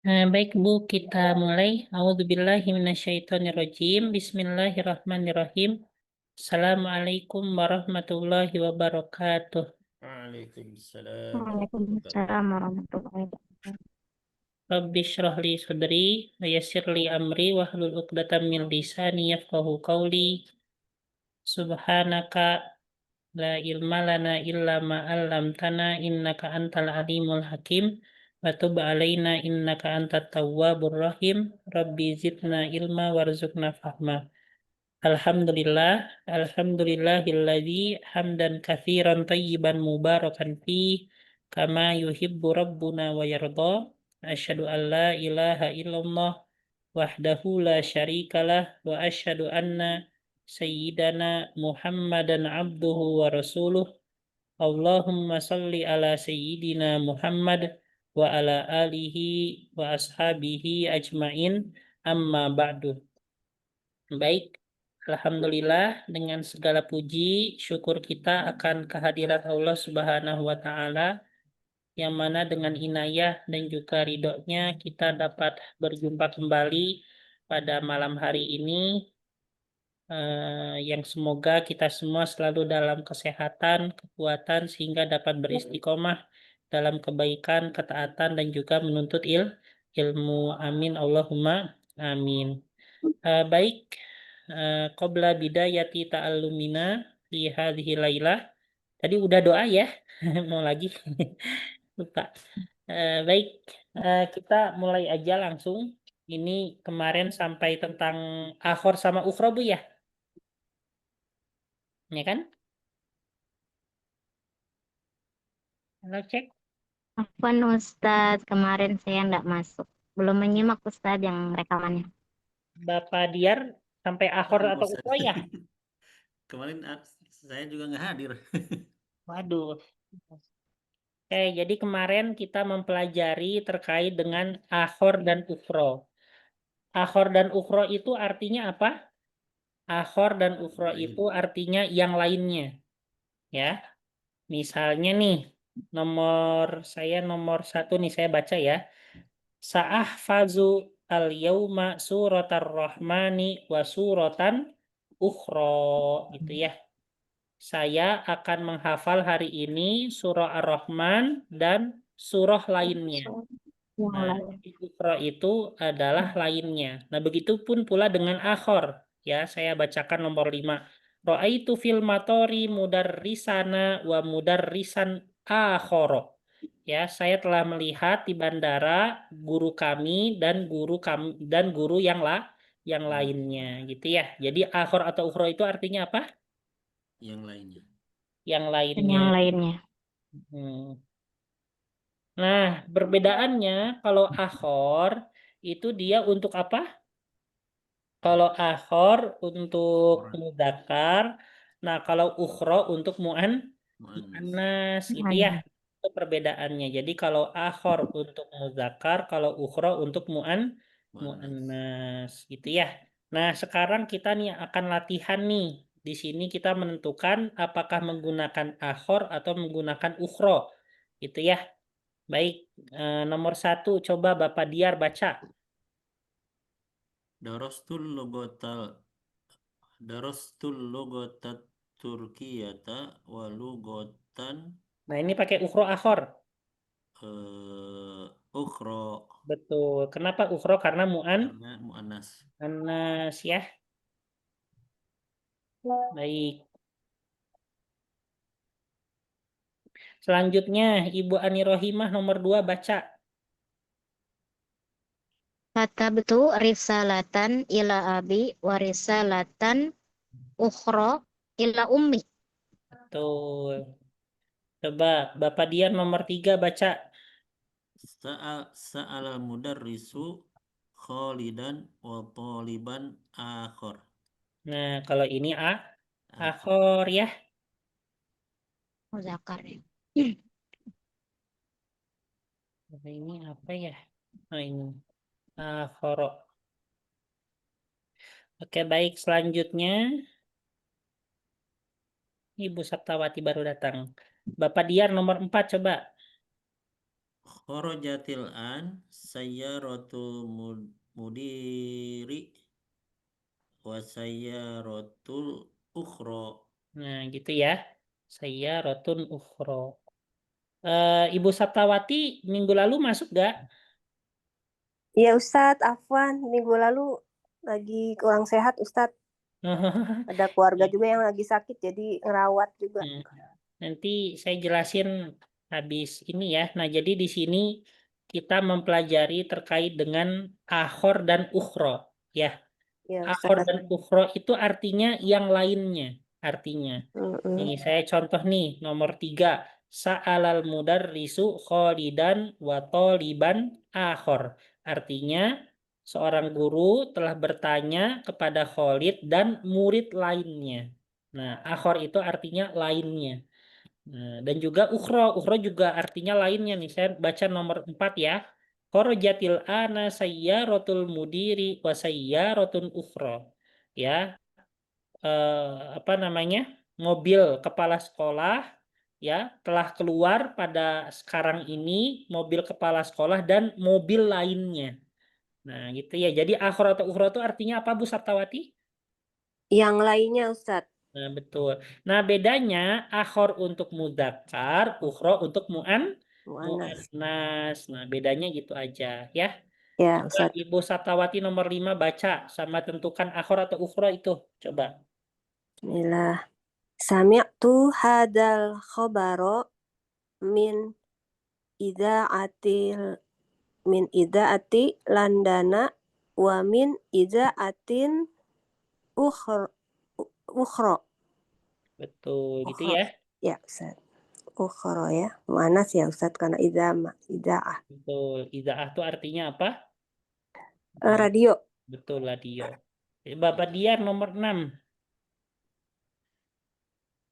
Baik Bu, kita mulai. A'udzubillahi minasyaitonirrajim. Bismillahirrahmanirrahim. Assalamualaikum warahmatullahi wabarakatuh. Waalaikumsalam warahmatullahi wabarakatuh. Waalaikumsalam warahmatullahi wabarakatuh. Rabbi shrah li sadri wa yassir li amri wahlul 'uqdatam min lisani yafqahu qawli. Subhanaka la ilma lana illa ma 'allamtana innaka antal alimul hakim. Wa tub alaina innaka antat tawwabur rahim. Rabbi zidna ilma warzuqna fahma. Alhamdulillah, alhamdulillahilladzi hamdan katsiran tayyiban mubarakan fi kama yuhibbu rabbuna wa yarda. Asyhadu an la ilaha illallah wahdahu la syarikalah wa asyhadu anna sayyidana Muhammadan abduhu wa rasuluh. Allahumma salli ala sayyidina Muhammad wa ala alihi wa ashabihi ajmain amma ba'du. Baik, Alhamdulillah dengan segala puji syukur kita akan kehadirat Allah Subhanahu wa Ta'ala, yang mana dengan inayah dan juga ridhonya kita dapat berjumpa kembali pada malam hari ini, yang semoga kita semua selalu dalam kesehatan, kekuatan sehingga dapat beristiqomah dalam kebaikan, ketaatan dan juga menuntut ilmu. Amin Allahumma amin. Baik, qabla bidayati ta'allumina fi hadhihi lailah. Tadi udah doa ya, mau lagi lupa. Baik, kita mulai aja langsung. Ini kemarin sampai tentang akhor sama ukhra Bu ya? Ya kan? Halo cek. Afwan Ustadz, kemarin saya nggak masuk. Belum menyimak Ustadz yang rekamannya. Bapak Diar sampai akhor Waduh, atau Ustaz. ukhra ya? Kemarin saya juga nggak hadir. Waduh. Oke, jadi kemarin kita mempelajari terkait dengan akhor dan ukhra. Akhor dan ukhra itu artinya apa? Akhor dan ukhra Lain. itu artinya yang lainnya. Ya, misalnya nih, nomor satu nih saya baca ya. Sa'ahfazu al-yauma suratar rahmani wa suratan ukhra. Gitu ya. Saya akan menghafal hari ini surah Ar-Rahman dan surah lainnya. Yang Nah, lain. Iqra itu adalah lainnya. Nah, begitupun pula dengan akhor. Ya, saya bacakan nomor 5. Ra'aitu fil matori mudarrisana wa mudarrisan akhoro. Ya, saya telah melihat di bandara guru kami dan guru yang lainnya gitu ya. Jadi akhor atau ukhro itu artinya apa? Yang lainnya. Yang Dan lainnya. yang lainnya. Hmm. Nah, perbedaannya kalau akhor itu dia untuk apa? Kalau akhor untuk Orang mudzakkar, nah kalau ukhro untuk Mu'annas. muannas gitu ya. Lain. Itu perbedaannya. Jadi kalau akhor untuk mudzakkar, kalau ukhro untuk Mu'annas. muannas gitu ya. Nah, sekarang kita nih akan latihan nih. Di sini kita menentukan apakah menggunakan akhor atau menggunakan ukhro gitu ya. Baik, nomor 1 coba Bapak Diar baca. Darastul logotal Darastul logotat Turkiyata wa logotan Nah, ini pakai ukhro akhor. ukhra Betul. Kenapa ukhro? Karena karena mu'annas. muannas ya. Baik. Selanjutnya, Ibu Ani Rohimah nomor 2 baca. Katabtu risalatan ila abi wa risalatan ukhra ila ummi. Betul. Coba Bapak Dian nomor 3 baca. Sa'al mudarrisu Khalidan wa taliban akhor. Nah, kalau ini Akhor. akhor ya. Muzakkar ya. Nah, ini apa ya? Nah, ini akhoro. Oke, baik. Selanjutnya, Ibu Saptawati baru datang. Bapak Diar nomor 4 coba. Khorojatil an sayyaratul mudiri wa sayyaratul ukhra. Nah, gitu ya. Saya rotun ukhro. Ibu Saptawati minggu lalu masuk gak? Iya Ustadz, Afwan, minggu lalu lagi kurang sehat Ustadz. Ada keluarga juga yang lagi sakit, jadi ngerawat juga. Nanti saya jelasin habis ini ya. Nah, jadi di sini kita mempelajari terkait dengan akhor dan ukhro. Ya, Ya akhor Ustadz. dan ukhro itu artinya yang lainnya. Artinya. Mm-mm. Nih, saya contoh nih, nomor 3. Sa'alal mudarrisu kholidan wa toliban akhor. Artinya, seorang guru telah bertanya kepada Khalid dan murid lainnya. Nah, akhor itu artinya lainnya. Nah, dan juga ukhro. Ukhro juga artinya lainnya nih. Saya baca nomor 4 ya. Khorojatil ana sayyaratul mudiri wa sayyarotun ukhro. Ya, apa namanya? Mobil kepala sekolah ya telah keluar pada sekarang ini mobil kepala sekolah dan mobil lainnya. Nah, gitu ya. Jadi akhor atau ukhro itu artinya apa, Bu Saptawati? Yang lainnya Ustadz. Nah, betul. Nah, bedanya akhor untuk mudzakkar, ukhro untuk Mu'anas. muannas. Nah, bedanya gitu aja ya. Ya Coba Ustadz. Ibu Saptawati nomor 5 baca sama tentukan akhor atau ukhro itu. Coba. Bismillah. Sami'tu hadal khobaro min idaatil min idaati landana wa min idaatin ukhro. Betul gitu Ukhro. ya. Ya Ustadz. Ukhro ya. Mu'anas ya Ustadz karena idaah. Betul. Izaah itu artinya apa? Radio. Betul lah Dio. Bapak Dian nomor 6.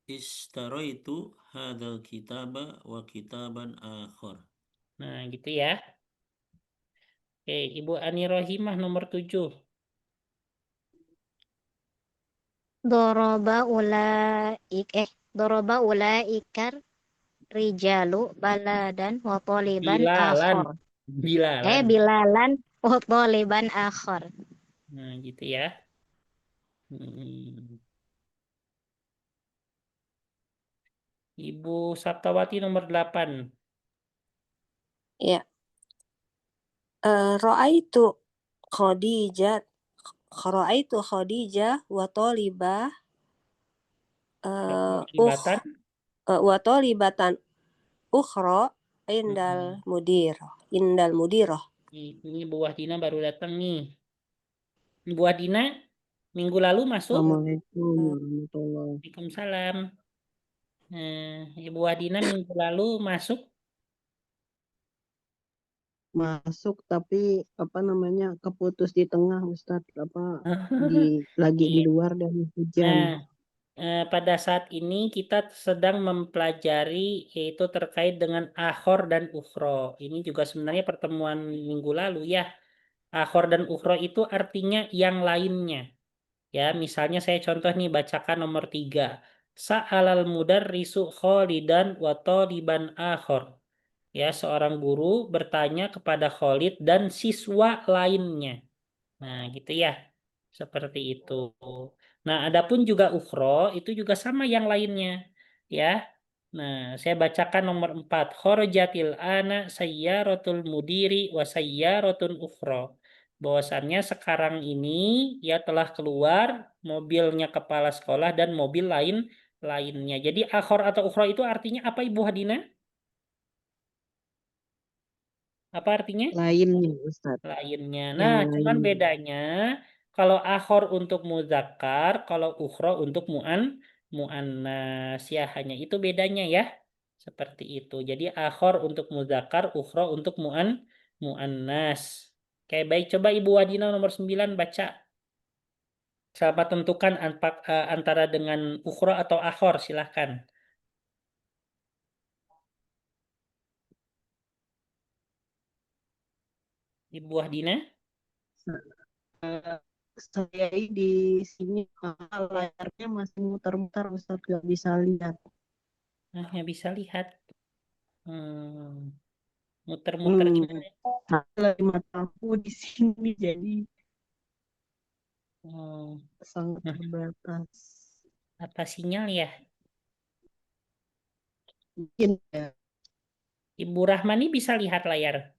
Ishtaraitu hadzal kitaba wa kitaban akhar. Nah, gitu ya. Oke, Ibu Ani Rohimah nomor 7. Doroba ulaikar rijalu baladan wa toliban Bilalan. akhor. Bilalan. Bilalan wa toliban akhor. Nah, gitu ya. Ibu Saptawati nomor 8. Ya. Ra'aitu Khadijah wa tolibah Kelibatan. wa tolibatan ukhra indal mudirah. Ini Bu Wahdina baru datang nih. Bu Wahdina minggu lalu masuk. Assalamualaikum warahmatullahi. Waalaikumsalam. Ibu Wahdina minggu lalu masuk. Masuk tapi apa namanya keputus di tengah Ustadz lagi di Iya. luar dan hujan. Nah, pada saat ini kita sedang mempelajari yaitu terkait dengan akhor dan ukhro. Ini juga sebenarnya pertemuan minggu lalu ya. Akhor dan ukhro itu artinya yang lainnya. Ya, misalnya saya contoh nih bacakan nomor 3. Sa'alal mudarrisu kholidan wa taliban akhor. Ya, seorang guru bertanya kepada Khalid dan siswa lainnya. Nah, gitu ya. Seperti itu. Nah, adapun juga ukhro itu juga sama yang lainnya, ya. Nah, saya bacakan nomor 4. Khorojatil ana sayyaratul mudiri wa sayyarotun ukhro. Bahwasannya sekarang ini ya telah keluar mobilnya kepala sekolah dan mobil lainnya. Jadi akhor atau ukhro itu artinya apa Ibu Hadina? Apa artinya? Lainnya Ustadz. Lainnya. Yang Nah, cuman lainnya. bedanya kalau akhor untuk muzakkar, kalau ukhro untuk muannas ya hanya itu bedanya ya. Seperti itu. Jadi akhor untuk muzakkar, ukhro untuk muannas. Oke, baik coba Ibu Wadina nomor 9 baca. Sama tentukan antara dengan ukhro atau akhor silahkan. Ibu Wadina. Saya di sini layarnya masih muter-muter Ustadz gak bisa lihat. Nah, yang bisa lihat. Hmm. Muter-muter Hmm. gimana? Lagi mataku di sini jadi Oh, sangat terbatas. apa sinyal ya? Mungkin ya. Ibu Rahmani bisa lihat layar.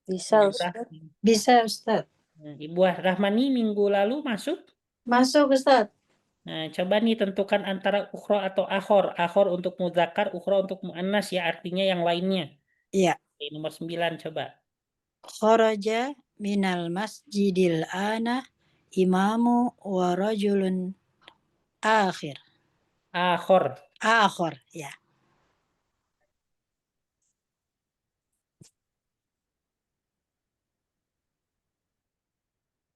Bisa, Ibu Ustaz. Rahmani. Bisa, Ustadz. Ibu Rahmani minggu lalu masuk. Masuk, Ustadz. Nah, coba nih tentukan antara ukhro atau akhor. Akhor untuk muzakkar, ukhro untuk muannas ya, artinya yang lainnya. Iya. Oke, nomor 9 coba. Kharaja minal masjidil ana imamu wa rajulun akhir. Akhor. Akhor, ya.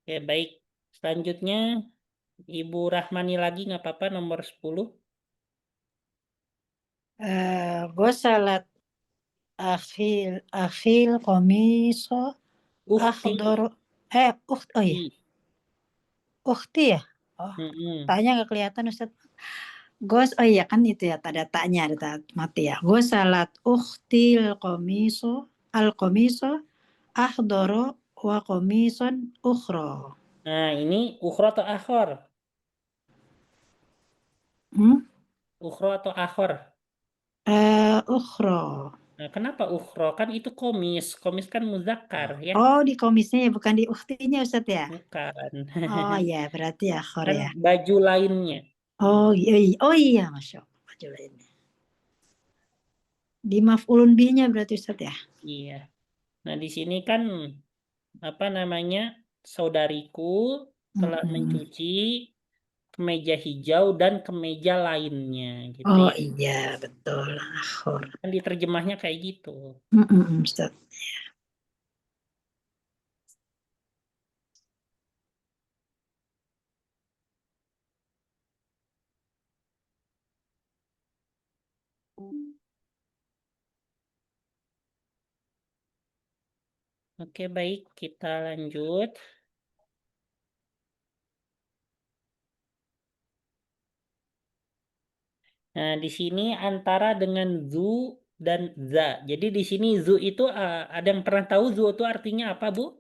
Oke, baik. Selanjutnya Ibu Rahmani lagi nggak apa-apa, nomor 10. Gosalat akhil komiso Ukhti. akhdoro oh iya, ukhti ya. Oh, Mm-mm. tanya nggak kelihatan Ustaz. Oh iya kan itu ya, tanda tanya ada mati ya. Gosalat ukhtil komiso al komiso akhdoro wa komison ukhro. Nah, ini ukhro atau akhor? Ukhro atau akhor? Ukhro. Nah, kenapa ukhro? Kan itu komis. Komis kan muzakkar ya. Oh, di komisnya ya, bukan di ukhtinya Ustaz ya? Bukan. Oh ya, berarti akhor Kan ya. baju lainnya. Oh iya, Masya Allah. Baju lainnya. Di maf'ulun bihnya berarti Ustaz ya? Iya. Nah, di sini kan apa namanya? Saudariku telah mencuci kemeja hijau dan kemeja lainnya gitu Oh ya. iya, betul. Akhor. Kan diterjemahnya kayak gitu. Ustaz. Oke, baik, kita lanjut. Nah, di sini antara dengan zu dan za. Jadi di sini zu itu ada yang pernah tahu zu itu artinya apa, Bu?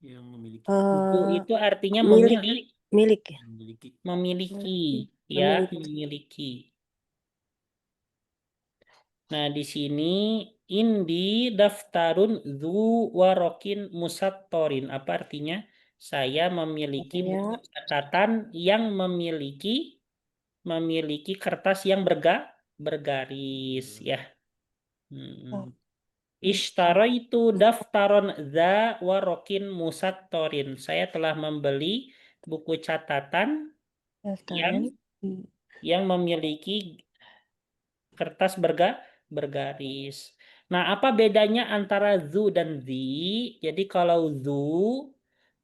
Yang memiliki. Zu itu artinya milik ya. Memiliki. Ya, memiliki. Nah, di sini indi daftarun zu warokin musattorin. Apa artinya? Saya memiliki buku catatan yang memiliki kertas yang bergaris ya. Ishtaraitu daftaron za warokin musattorin. Saya telah membeli buku catatan yang memiliki kertas bergaris. Nah, apa bedanya antara zu dan zi? Jadi kalau zu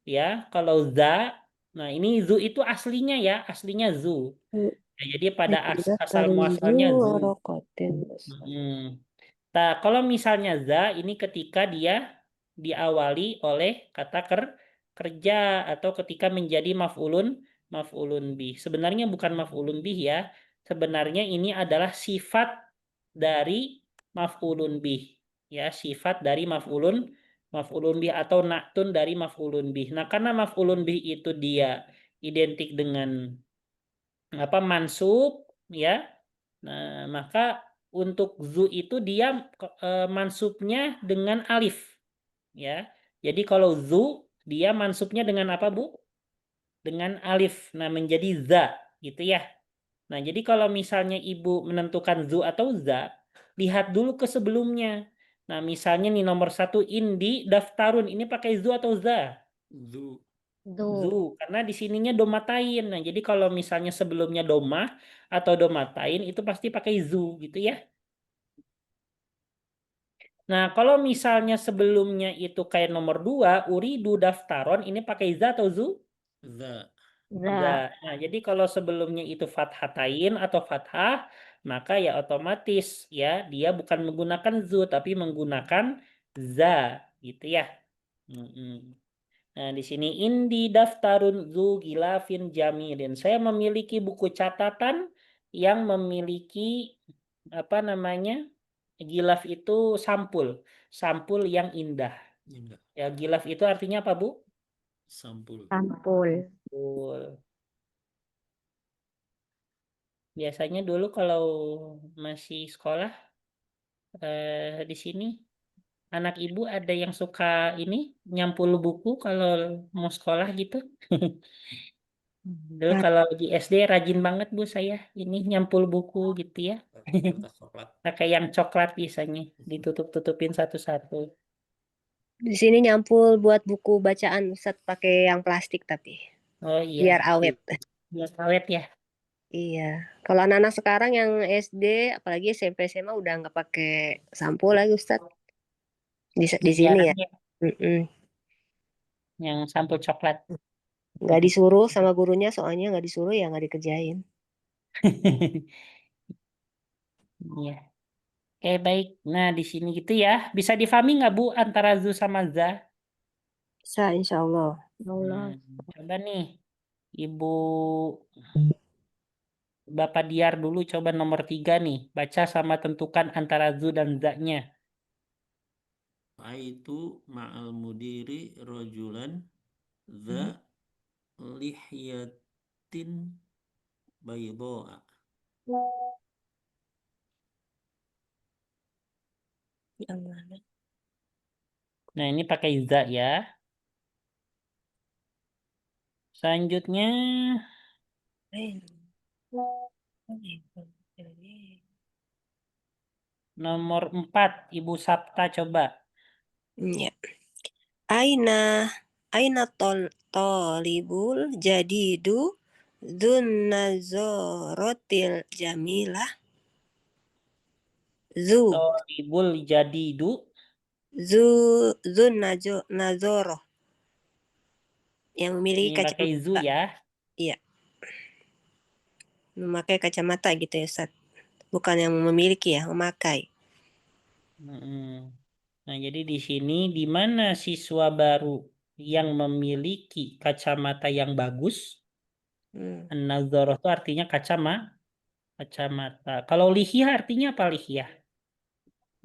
ya, kalau za, nah ini zu itu aslinya ya, aslinya zu. Ya, jadi pada asal muasalnya zu. Nah, kalau misalnya za ini ketika dia diawali oleh kata kerja atau ketika menjadi maf'ulun bih. Sebenarnya bukan maf'ulun bih ya. Sebenarnya ini adalah sifat dari maf'ulun bih. Ya, sifat dari maf'ulun bih atau na'tun dari maf'ulun bih. Nah, karena maf'ulun bih itu dia identik dengan apa mansub ya. Nah, maka untuk zu itu dia mansubnya dengan alif ya. Jadi kalau zu dia mansubnya dengan apa, Bu? Dengan alif. Nah, menjadi za gitu ya. Nah, jadi kalau misalnya Ibu menentukan zu atau za, lihat dulu ke sebelumnya. Nah, misalnya nih nomor 1 indi daftarun ini pakai zu atau za? Zu, karena di sininya domatain. Nah, jadi kalau misalnya sebelumnya domah atau domatain itu pasti pakai zu gitu ya. Nah, kalau misalnya sebelumnya itu kayak nomor 2, uridu daftaron ini pakai za atau zu? Za. Nah, jadi kalau sebelumnya itu fathatain atau fathah, maka ya otomatis ya dia bukan menggunakan zu tapi menggunakan za gitu ya. Nah, di sini indi daftarun zu gilafin jamilin. Saya memiliki buku catatan yang memiliki apa namanya? Gilaf itu sampul yang indah. Indah. Ya, gilaf itu artinya apa, Bu? Sampul. Sampul. Sampul. Biasanya dulu kalau masih sekolah di sini anak ibu ada yang suka ini nyampul buku kalau mau sekolah gitu. Dulu Nah, kalau di SD rajin banget Bu saya ini nyampul buku gitu ya. Kertas coklat. Pakai yang coklat biasanya ditutup-tutupin satu-satu. di sini nyampul buat buku bacaan Ustadz pakai yang plastik tapi Oh iya. biar awet. Biar awet ya. Iya. Kalau anak-anak sekarang yang SD, apalagi SMP SMA udah nggak pakai sampul lagi Ustadz di sini ya. Jarang ya Mm-mm. yang sampul coklat. Nggak disuruh sama gurunya, soalnya nggak disuruh ya nggak dikerjain. Iya. Oke baik. Nah di sini gitu ya. Bisa difahami nggak Bu antara zu sama za? Bisa insya Allah. Nah, coba nih Ibu Bapak Diar dulu coba nomor 3 nih. Baca sama tentukan antara zu dan za-nya. Aitu ma'al mudiri rojulan dha lihyatin baydoa. Yang mana? Nah ini pakai za ya. Selanjutnya nomor 4 Ibu Sapta coba. Ya. Aina tolibul jadidu dzunazorotil jamilah Tolibul jadidu. Nazoro yang memiliki Ini pakai zu kacamata. ya. Iya. Memakai kacamata gitu ya Ustaz. Bukan yang memiliki ya, memakai. Nah, jadi di sini di mana siswa baru yang memiliki kacamata yang bagus? An-nazarah itu artinya kacamata. Kalau lihiyah artinya apa lihiyah?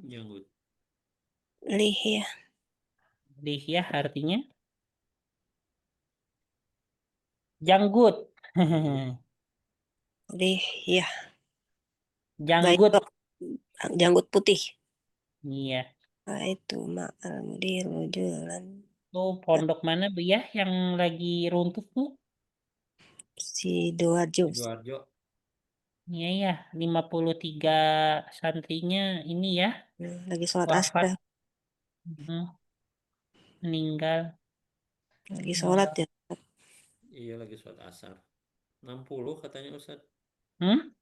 Janggut. Lihiyah. Lihiyah artinya janggut. Lihiyah. Janggut. Janggut putih. Iya. Itu ma'al mudirujulan. Tuh pondok mana Bu ya yang lagi runtuh tuh? Sidoarjo. Sidoarjo. Iya ya, 53 santrinya ini ya. Lagi sholat Wafat. asar. Meninggal. Lagi sholat ya. Iya lagi sholat asar. 60 katanya Ustadz. 60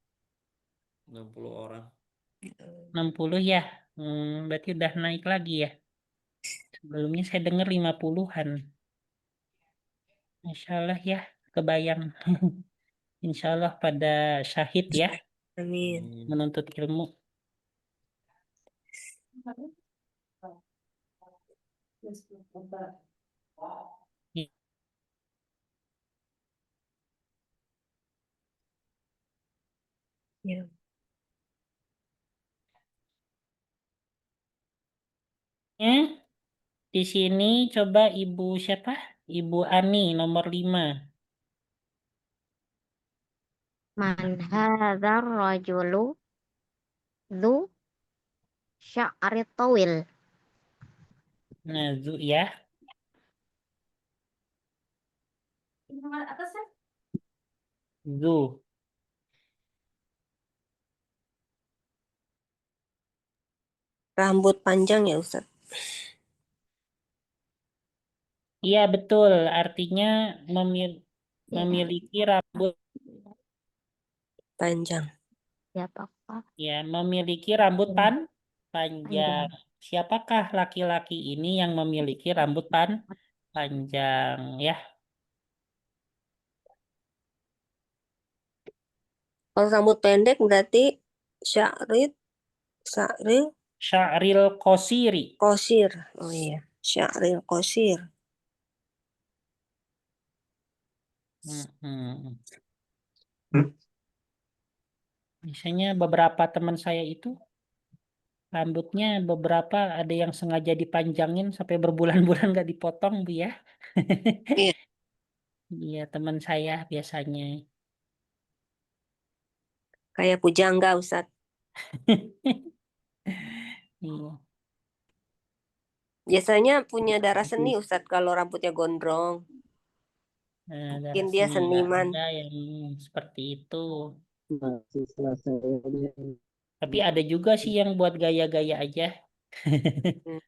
orang. 60 ya. Berarti udah naik lagi ya. Sebelumnya saya dengar 50-an. Insya Allah ya, kebayang. Insya Allah pada syahid ya, Amin. menuntut ilmu. Ya. Di sini coba Ibu siapa? Ibu Ani nomor 5. Man hadzal rajulu dzu sya'ri tawil. Nah, Zu ya. Zu. Rambut panjang ya Ustaz. Iya betul, artinya memiliki rambut Panjang. Siapakah? ya, memiliki rambut panjang. Siapakah laki-laki ini yang memiliki rambut panjang ya? Kalau rambut pendek berarti Sya'ril Qosiri. Qosir. Oh iya, Sya'ril Qosir. Biasanya beberapa teman saya itu rambutnya beberapa ada yang sengaja dipanjangin sampai berbulan-bulan nggak dipotong, Bu ya. Iya. Iya, teman saya biasanya. Kayak pujangga Ustadz. Iya. Biasanya punya darah seni Ustadz kalau rambutnya gondrong. Nah, Mungkin darah dia seni nggak seniman. ada yang seperti itu. masih selesainya. Tapi ada juga sih yang buat gaya-gaya aja. Hmm.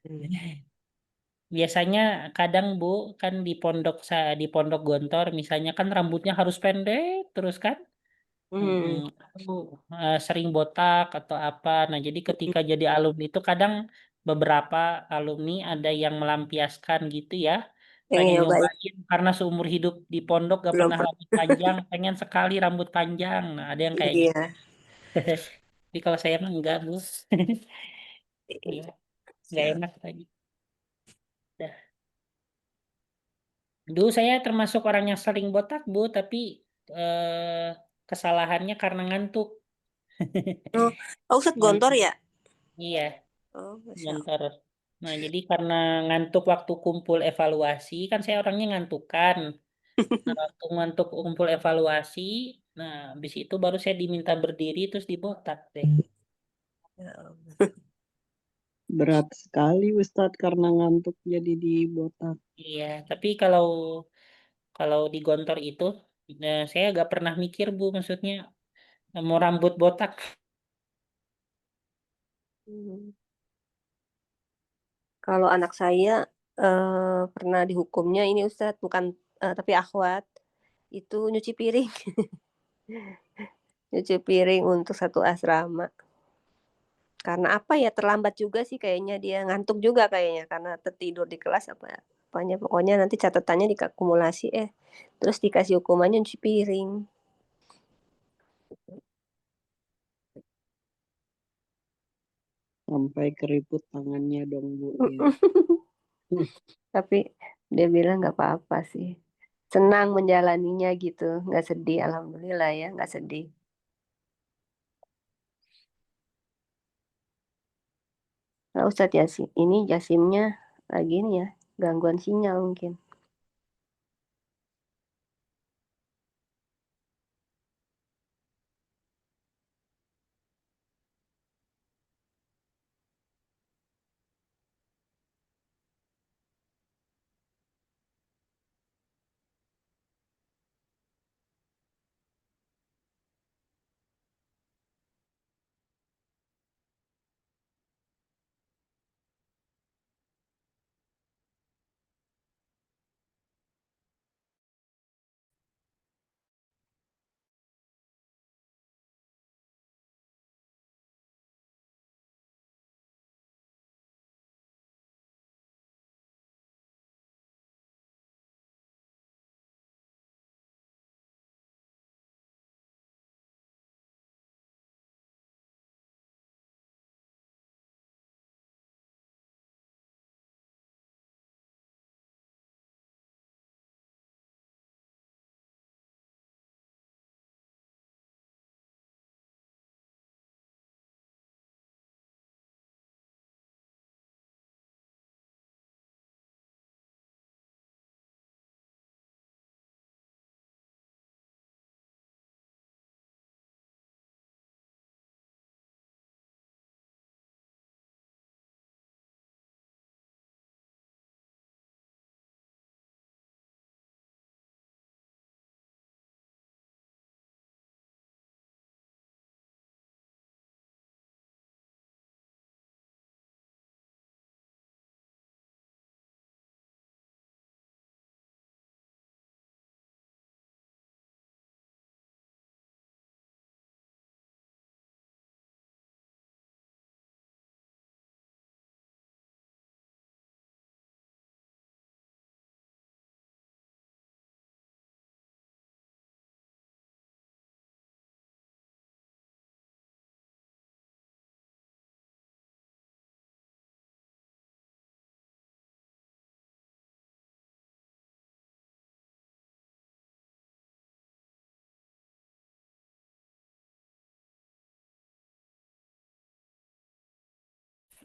Biasanya kadang Bu kan di pondok Gontor misalnya kan rambutnya harus pendek terus kan. Mm-mm. Hmm. Aku sering botak atau apa. Nah, jadi ketika jadi alumni itu kadang beberapa alumni ada yang melampiaskan gitu ya. Pengen Pengen nyobain. nyobain karena seumur hidup di pondok gak Belum pernah rambut panjang, pengen sekali rambut panjang. Nah, ada yang kayak gitu. Iya. Tapi kalau saya mah enggak, Bu. Iya, nggak Siap. enak tadi. Dah. Dulu saya termasuk orang yang sering botak, Bu, tapi kesalahannya karena ngantuk. Oh, oh, Ustadz Gontor Ngantuk. ya? Iya, Oh, Masya Allah. ngantor. Nah, jadi karena ngantuk waktu kumpul evaluasi, kan saya orangnya ngantukan. Nah, waktu ngantuk kumpul evaluasi, nah, habis itu baru saya diminta berdiri terus dibotak deh. Ya Allah. Berat sekali Ustadz karena ngantuk jadi dibotak. Iya, tapi kalau kalau di Gontor itu, nah, saya gak pernah mikir Bu, maksudnya mau rambut botak. Hmm. Kalau anak saya pernah dihukumnya ini Ustadz, bukan tapi akhwat itu nyuci piring, nyuci piring untuk satu asrama. Karena apa ya terlambat juga sih kayaknya dia ngantuk juga kayaknya karena tertidur di kelas apa apanya pokoknya nanti catatannya diakumulasi terus dikasih hukumannya nyuci piring. Sampai keriput tangannya dong Bu ya. Tapi dia bilang nggak apa-apa sih. Senang menjalaninya gitu, nggak sedih. Alhamdulillah ya, nggak sedih. Nah, Ustadz Yasin, ini Jasimnya lagi nih ya, gangguan sinyal mungkin.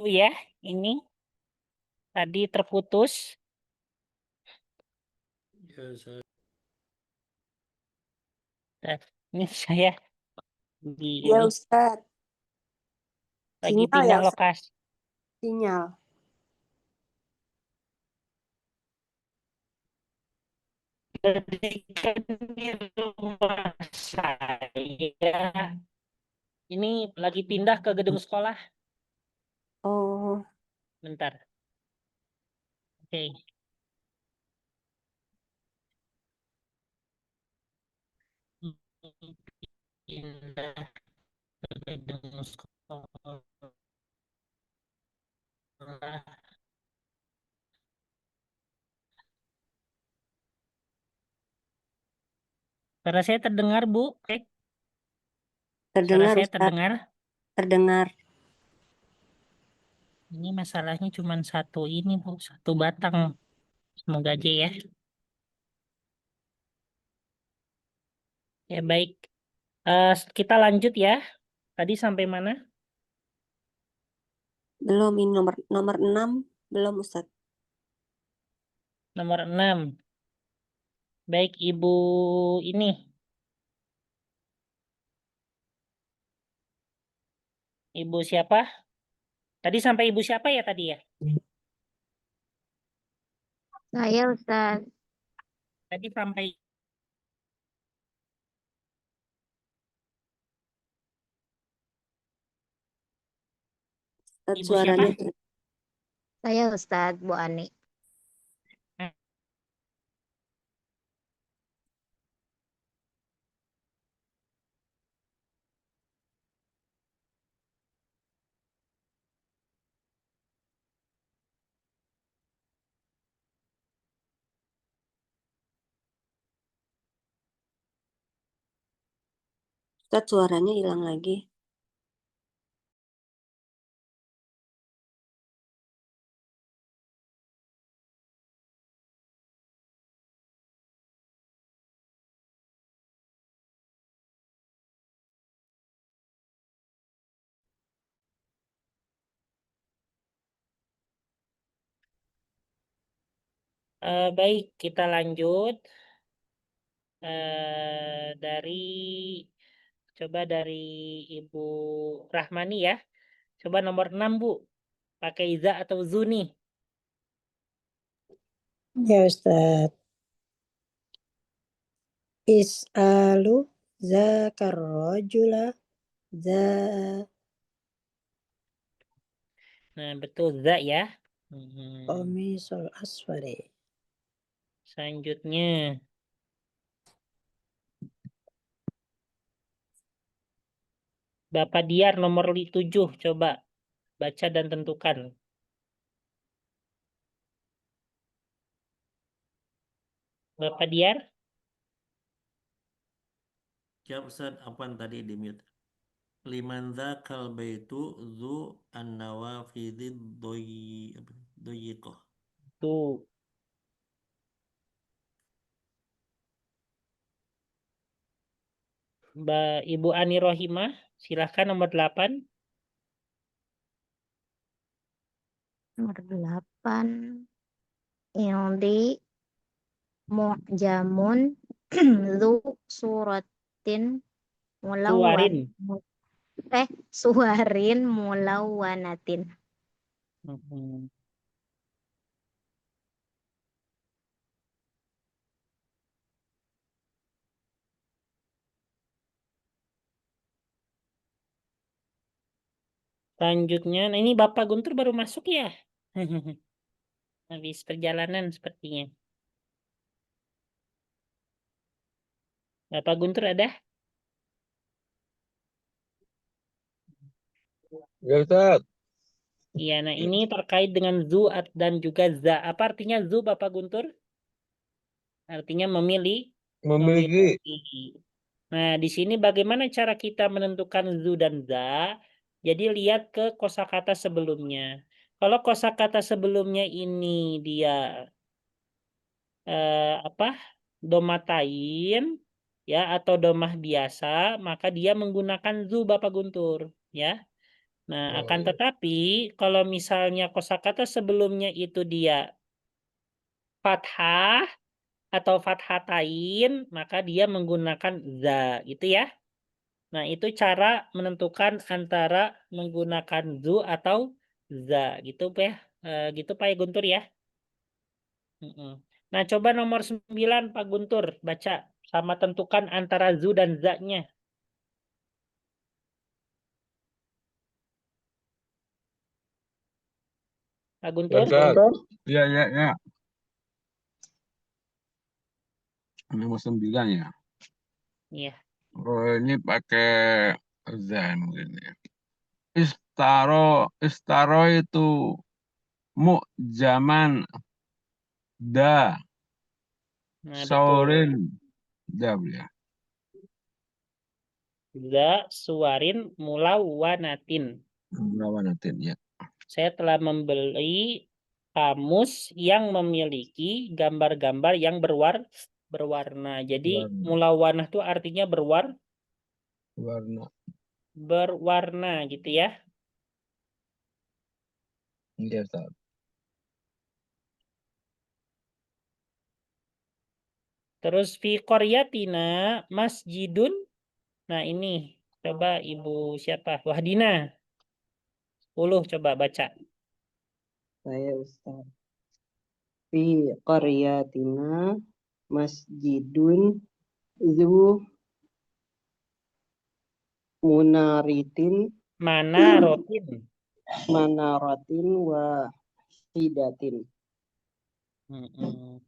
ya, ini tadi terputus. Ya, Ustaz. Nah, ini saya di Ya ini Ustadz, lagi sinyal ya pindah Ustadz, lokasi. sinyal. Ketika di rumah saya ini lagi pindah ke gedung sekolah. Oh, Bentar. Oke. Pindah ke gedung sekolah. Suara saya terdengar, Bu? Suara terdengar saya Ustadz, terdengar. terdengar. Ini masalahnya cuma satu ini, Bu. Satu batang. Semoga aja ya. Ya, baik. Kita lanjut ya. Tadi sampai mana? Belum, ini nomor 6 belum Ustadz. Nomor 6. Baik, Ibu ini. Ibu siapa? Tadi sampai Ibu siapa ya tadi ya? Saya Ustaz. Tadi sampai Ustadz, Ibu siapa? suaranya Saya Ustaz Bu Ani. Ustadz, suaranya hilang lagi. Baik, kita lanjut. Coba dari Ibu Rahmani ya. Coba nomor 6, Bu. Pakai za atau zu nih. Ya Ustaz. Is'alu zakar rajula za Nah, betul za ya. qamisul asfari. Selanjutnya. Bapak Diar nomor 7. Coba baca dan tentukan. Bapak Diar. Ya Ustaz, apaan tadi di mute? Liman dzakal baitu zu an-nawafidid doyiqoh. Tuh. Ibu Ani Rohimah, silahkan nomor 8. Nomor 8. Indi mu'jamun lu suratin mulawwan. Suwarin. Suwarin mulawwanatin. Selanjutnya, nah ini Bapak Guntur baru masuk ya? Habis perjalanan sepertinya. Bapak Guntur ada? Ya Ustaz. Iya, nah ini terkait dengan zu dan juga za. Apa artinya zu, Bapak Guntur? Artinya memilih. Memiliki. Nah, di sini bagaimana cara kita menentukan zu dan za? Jadi lihat ke kosakata sebelumnya. Kalau kosakata sebelumnya ini dia domatain ya atau domah biasa, maka dia menggunakan zu, Bapak Guntur, ya. Nah, akan tetapi kalau misalnya kosakata sebelumnya itu dia fathah atau fathatain, maka dia menggunakan za, gitu ya. Nah, itu cara menentukan antara menggunakan zu atau za, gitu Pak ya. Gitu Pak ya Guntur ya. Nah, coba nomor 9 Pak Guntur baca sama tentukan antara zu dan za-nya. Pak Ya, Guntur? Ustaz. Ya, ya, ya. Nomor 9 ya. Iya. Oh, ini pakai zan mungkin ya. Istaro itu mu'jaman da Nah, betul. saurin da ya. Za suwarin mulawanatin. Melawan ya. Saya telah membeli kamus yang memiliki gambar-gambar yang berwarna. Jadi Warna. mulawanah itu artinya Warna. berwarna gitu ya. Iya, Ustaz. Terus fi qaryatina masjidun. Nah, ini coba Ibu siapa? Wahdina. 10 coba baca. Saya Ustaz. Fi qaryatina masjidun zu munaritin Mana rotin? manaratin wa hidatin. Mm-mm.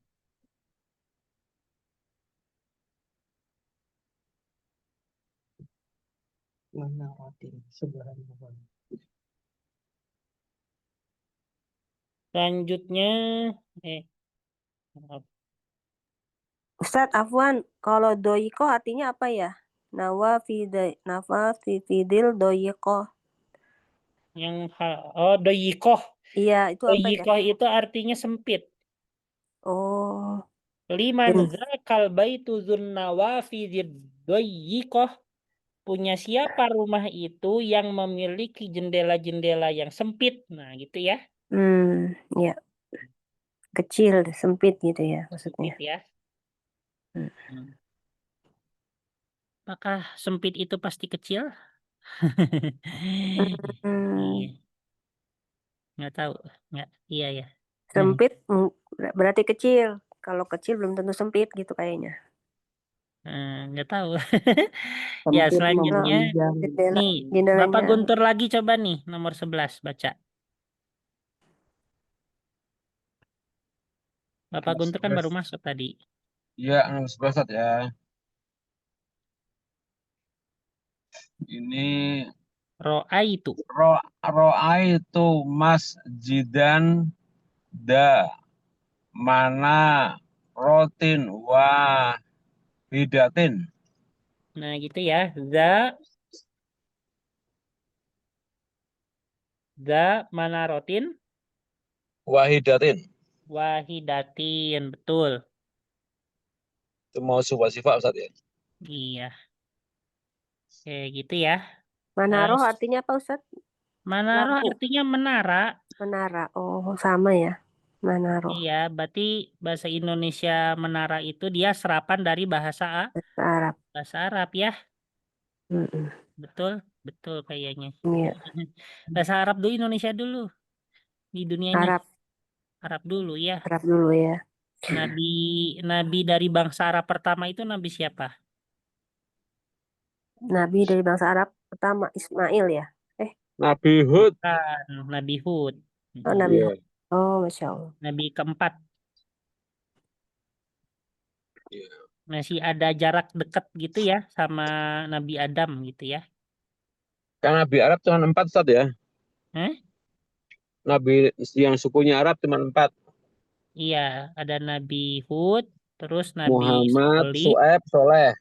Manaratin subhanallah. Selanjutnya maaf. Ustadz Afwan, kalau doyiko artinya apa ya? Nawa fi fidil doyiko. Yang doyikoh. Iya, itu apa ya? Doyikoh itu artinya sempit. Oh, Liman zakal baitu zunnawafidid doyikoh. Punya siapa rumah itu yang memiliki jendela-jendela yang sempit. Nah, gitu ya. ya. Kecil, sempit gitu ya maksudnya. Sempit ya. Hmm. Apakah sempit itu pasti kecil? Iya. Nggak tahu. Nggak. Iya ya. Sempit berarti kecil. Kalau kecil belum tentu sempit gitu kayaknya. Nggak tahu. Ya, Sempit selanjutnya memanjang. nih Bapak Guntur lagi coba nih nomor 11 baca. Bapak Nomor Guntur kan 11. baru masuk tadi. Iya, nomor 11 Ustaz, ya. Ini Ro'a itu. ro'a itu masjidan da mana rotin wa hidatin. Nah, gitu ya. Za manarotin Wahidatin. wahidatin. Betul. Itu mau subah sifat Ustaz ya. Iya. Oke, gitu ya. Manaro artinya apa Ustaz? Manaro Lampu. artinya menara. Menara. Oh, sama ya. Manaro. Iya, berarti bahasa Indonesia menara itu dia serapan dari bahasa Arab. bahasa Arab ya. Mm-mm. Betul, betul kayaknya. Iya. Bahasa Arab dulu, Indonesia dulu di dunia ini. Arab. Arab dulu ya. Arab dulu ya. Nabi dari bangsa Arab pertama itu nabi siapa? Nabi dari bangsa Arab pertama Ismail ya. Nabi Hud. Bukan, Nabi Hud. Oh, Nabi Iya. Hud. Oh, Masya Allah. Nabi keempat. Iya. Masih ada jarak dekat gitu ya sama Nabi Adam gitu ya. Kan Nabi Arab cuma 4 Ustaz ya. Nabi yang sukunya Arab cuma 4. Iya, ada Nabi Hud, terus Nabi Muhammad, Solih, Su'aib, Soleh.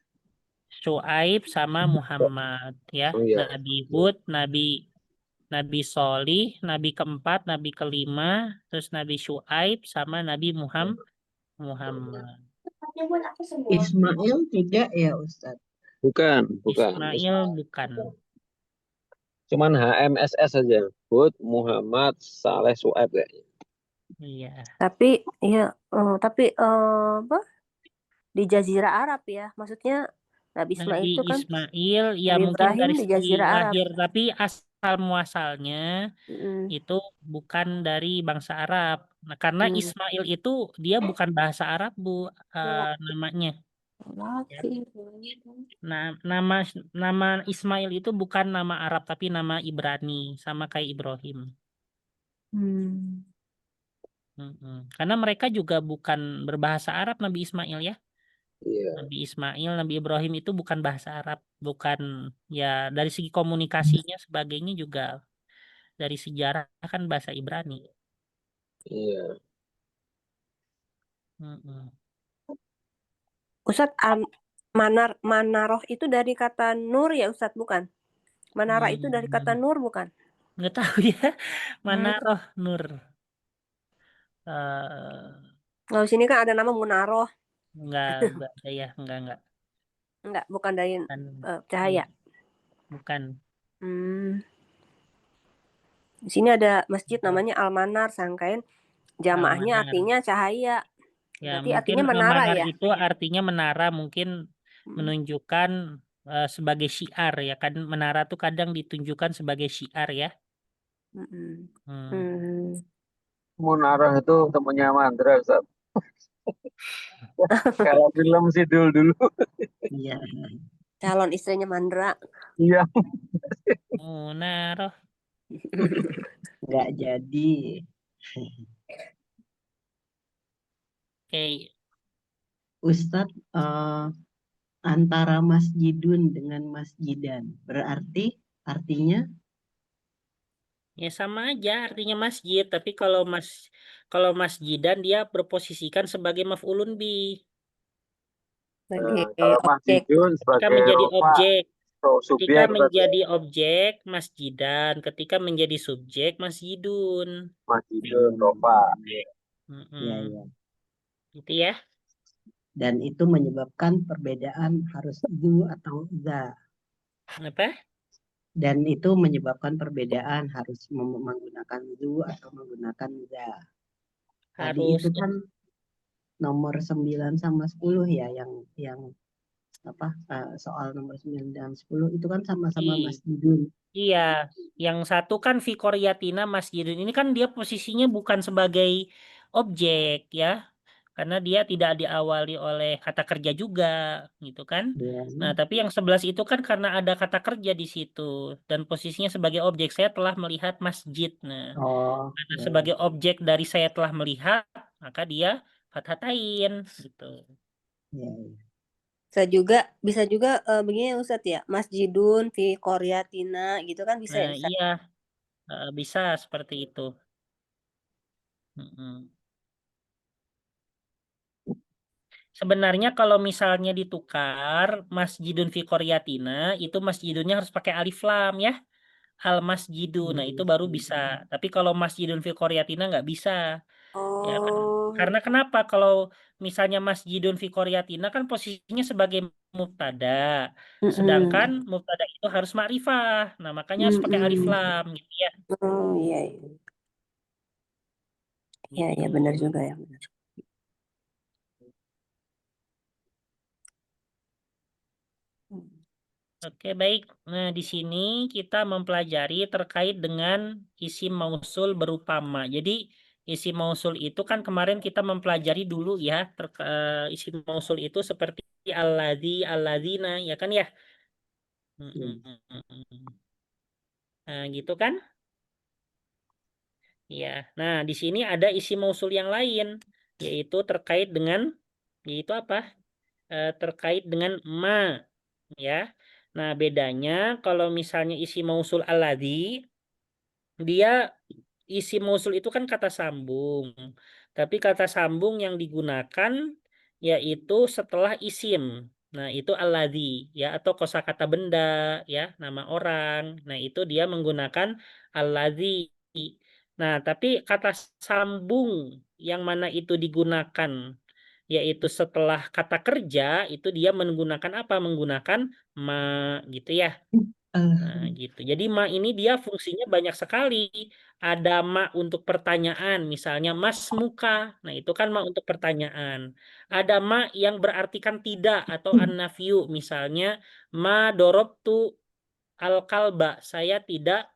Syuaib sama Muhammad ya. Oh, iya. Nabi Hud, Nabi Solih, Nabi keempat, Nabi kelima, terus Nabi Syuaib sama Nabi Muhammad. Ismail tidak ya Ustaz? Bukan. Ismail bukan. Cuman HMSS saja. Hud Muhammad Saleh Su'aib kayaknya. Iya. Tapi apa di Jazirah Arab ya, maksudnya Nabi Ismail Nabi itu kan Ismail ya Nabi mungkin Ibrahim dari di segi Jazirah Arab. lahir, tapi asal muasalnya Mm-mm. itu bukan dari bangsa Arab. Nah, karena Hmm. Ismail itu dia bukan bahasa Arab, Bu, namanya. Nah, nama Ismail itu bukan nama Arab tapi nama Ibrani, sama kayak Ibrahim. Hmm. Karena mereka juga bukan berbahasa Arab, Nabi Ismail ya. Iya. Nabi Ismail, Nabi Ibrahim itu bukan bahasa Arab, bukan ya dari segi komunikasinya sebagainya juga dari sejarah kan bahasa Ibrani. Iya. Ustadz, Manaroh itu dari kata nur ya Ustadz, bukan? Menara itu dari kata nur bukan? Nggak tahu ya, Manaroh Nur. Kalau sini kan ada nama Munaroh. Enggak ada ya, enggak. Enggak, bukan dari Bukan. cahaya. Bukan. Di sini ada masjid namanya Al-Manar, sangkain jamaahnya Al-Manar. artinya cahaya. Ya, Berarti mungkin artinya menara Al-Manar ya. itu artinya menara, mungkin menunjukkan sebagai syiar ya kan, menara tuh kadang ditunjukkan sebagai syiar ya. Munarah itu temannya Mandra, Ustaz. Kalau film sih dulu. Iya. Calon istrinya Mandra. Iya. Munaroh. Nggak jadi. Oke. Ustadz, antara masjidun dengan masjidan berarti artinya? Ya sama aja artinya masjid, tapi kalau masjidan dia berposisikan sebagai maf'ulun bi. Kalau masjidun Ketika sebagai menjadi rofa, objek. Ketika subjek berarti. menjadi objek masjidan, ketika menjadi subjek masjidun. Masjidun rofa. Ya. Gitu ya. Dan itu menyebabkan perbedaan harus du atau za. Apa? Dan itu menyebabkan perbedaan harus menggunakan zu atau menggunakan za. Tadi Harus. itu kan nomor 9 sama 10 ya yang apa soal nomor 9 dan 10 itu kan sama-sama masjidun. Iya, yang satu kan fi qaryatina masjidun. Ini kan dia posisinya bukan sebagai objek ya. Karena dia tidak diawali oleh kata kerja juga, gitu kan? Nah, tapi yang 11 itu kan karena ada kata kerja di situ dan posisinya sebagai objek. Saya telah melihat masjid. Nah, karena sebagai objek dari saya telah melihat, maka dia fathatain gitu. Bisa juga begini Ustadz ya, masjidun fi qaryatina gitu kan bisa ya Ustadz? Iya, bisa seperti itu. Sebenarnya kalau misalnya ditukar masjidun fi qaryatina itu masjidunnya harus pakai alif lam ya. Al masjidu. Nah, itu baru bisa. Tapi kalau masjidun fi qaryatina nggak bisa. Ya kan? Karena kenapa? Kalau misalnya masjidun fi qaryatina kan posisinya sebagai mubtada. Sedangkan mubtada itu harus ma'rifah. Nah, makanya harus pakai alif lam gitu ya. Iya. Iya, benar juga ya. Oke, baik. Nah, di sini kita mempelajari terkait dengan isim mausul berupa ma. Jadi, isim mausul itu kan kemarin kita mempelajari dulu ya. Isim mausul itu seperti alladzi, alladzina, ya kan ya? Nah, gitu kan? Ya. Nah, di sini ada isim mausul yang lain, yaitu terkait dengan, yaitu apa? Terkait dengan ma, ya. Nah, bedanya kalau misalnya isi mausul alladzi, dia isi mausul itu kan kata sambung. Tapi kata sambung yang digunakan yaitu setelah isim. Nah, itu alladzi ya, atau kosakata benda ya, nama orang. Nah, itu dia menggunakan alladzi. Nah, tapi kata sambung yang mana itu digunakan yaitu setelah kata kerja itu dia menggunakan apa? Menggunakan ma gitu ya. Nah, gitu. Jadi ma ini dia fungsinya banyak sekali. Ada ma untuk pertanyaan, misalnya mas muka. Nah, itu kan ma untuk pertanyaan. Ada ma yang berartikan tidak atau an-nafyu, misalnya ma dorobtu al-kalba, saya tidak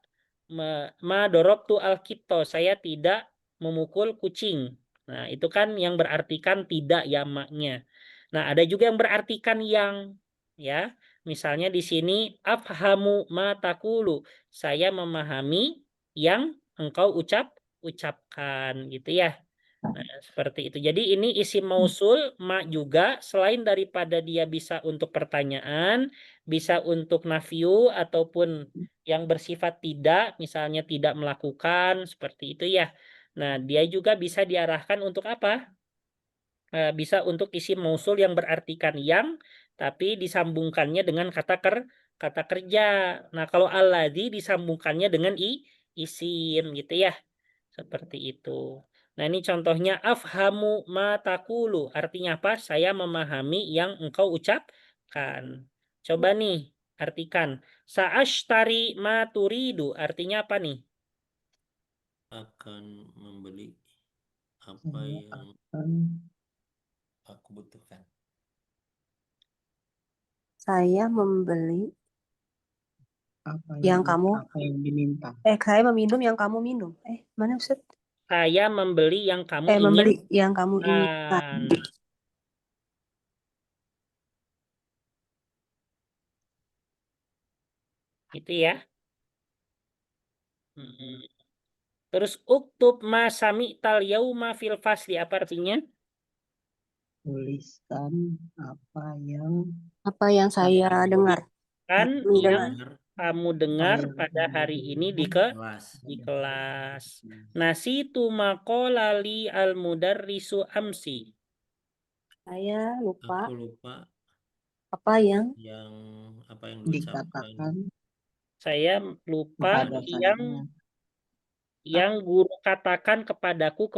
ma dorobtu al-kitto, saya tidak memukul kucing. Nah, itu kan yang berartikan tidak ya maknya. Nah, ada juga yang berartikan yang, ya. Misalnya di sini afhamu ma takulu, saya memahami yang engkau ucapkan gitu ya. Nah, seperti itu. Jadi ini isim mausul ma juga, selain daripada dia bisa untuk pertanyaan, bisa untuk nafyu ataupun yang bersifat tidak, misalnya tidak melakukan seperti itu ya. Nah, dia juga bisa diarahkan untuk apa? Bisa untuk isim mausul yang berartikan yang, tapi disambungkannya dengan kata kerja. Nah, kalau alladzi disambungkannya dengan isim gitu ya. Seperti itu. Nah, ini contohnya afhamu ma taqulu. Artinya apa? Saya memahami yang engkau ucapkan. Coba nih, artikan. Sa'ashtari ma turidu. Artinya apa nih? Akan membeli apa Saya yang akan aku butuhkan. Saya membeli apa yang kamu, apa yang diminta. saya meminum yang kamu minum. Mana Ustaz? Saya membeli yang kamu Membeli yang kamu inginkan. inginkan. Itu ya. Terus uktub ma sami'tal yauma fil fasli. Apa artinya? Tuliskan apa yang saya dengar. Kan Kami yang dengar. kamu dengar yang pada kamu hari ini dengar di kelas. Nasitu maqolali al mudarrisu amsi. Saya lupa Aku lupa apa yang apa yang dikatakan Saya lupa kepada yang saya. guru katakan kepadaku